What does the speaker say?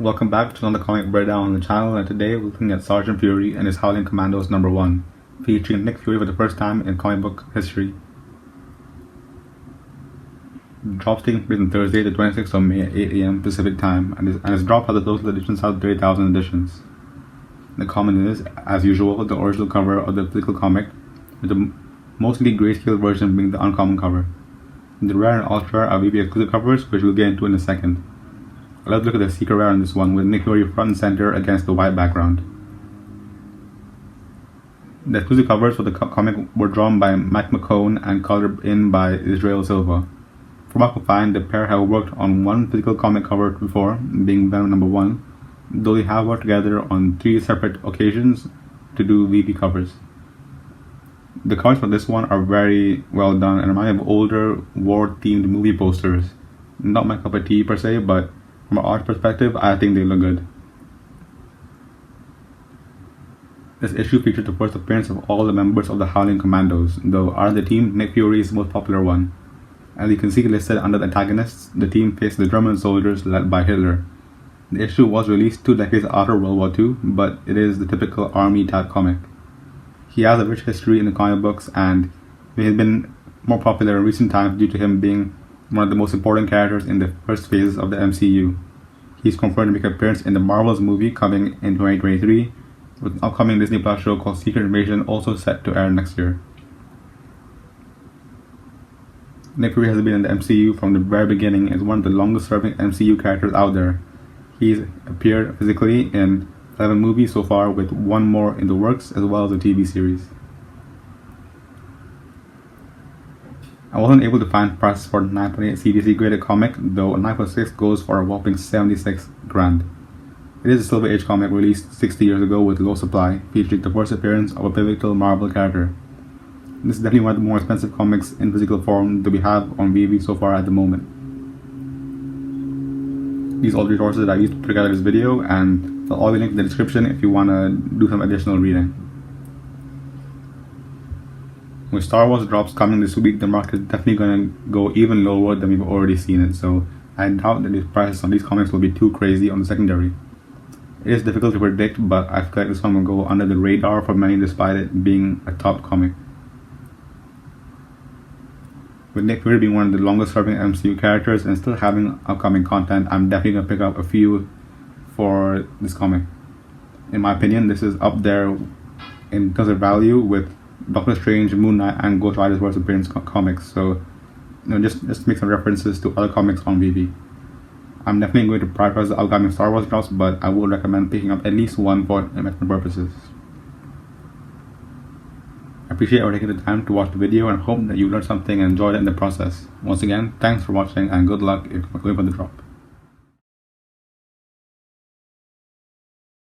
Welcome back to another comic breakdown on the channel, and today we're looking at Sergeant Fury and his Howling Commandos #1, featuring Nick Fury for the first time in comic book history. The drop's taking place on Thursday, the 26th of May at 8 AM Pacific time, and his drop has a total editions out 30,000 editions. The common is, as usual, the original cover of the physical comic, with the mostly grayscale version being the uncommon cover. The rare and ultra are VeVe exclusive covers, which we'll get into in a second. Let's look at the secret rare on this one, with Nick Fury front and center against the white background. The exclusive covers for the comic were drawn by Mike McCone and colored in by Israel Silva. From what I could find, the pair have worked on one physical comic cover before, being Venom #1, though they have worked together on 3 separate occasions to do VeVe covers. The covers for this one are very well done and remind me of older war-themed movie posters. Not my cup of tea per se, but from an art perspective, I think they look good. This issue features the first appearance of all the members of the Howling Commandos, though out of the team, Nick Fury is the most popular one. As you can see listed under the antagonists, the team faced the German soldiers led by Hitler. The issue was released 2 decades after World War II, but it is the typical army type comic. He has a rich history in the comic books, and he has been more popular in recent times due to him being one of the most important characters in the first phases of the MCU. He's confirmed to make an appearance in the Marvels movie coming in 2023, with an upcoming Disney Plus show called Secret Invasion also set to air next year. Nick Fury has been in the MCU from the very beginning and is one of the longest serving MCU characters out there. He's appeared physically in 11 movies so far, with 1 more in the works, as well as a TV series. I wasn't able to find prices for the 9.8 CDC graded comic, though a 9.6 goes for a whopping 76 grand. It is a Silver Age comic released 60 years ago with low supply, featuring the first appearance of a pivotal Marvel character. This is definitely one of the more expensive comics in physical form that we have on VeVe so far at the moment. These are all the resources that I used to put together this video, and they'll all be linked in the description if you want to do some additional reading. With Star Wars drops coming this week, the market is definitely going to go even lower than we've already seen it, so I doubt that the prices on these comics will be too crazy on the secondary. It is difficult to predict, but I feel like this one will go under the radar for many despite it being a top comic. With Nick Fury being one of the longest serving MCU characters and still having upcoming content, I'm definitely going to pick up a few for this comic. In my opinion, this is up there in terms of value with Doctor Strange, Moon Knight, and Ghost Rider's first appearance comics, so just make some references to other comics on VeVe. I'm definitely going to prioritize the upcoming Star Wars drops, but I would recommend picking up at least one for investment purposes. I appreciate you taking the time to watch the video and hope that you learned something and enjoyed it in the process. Once again, thanks for watching and good luck if you're going for the drop.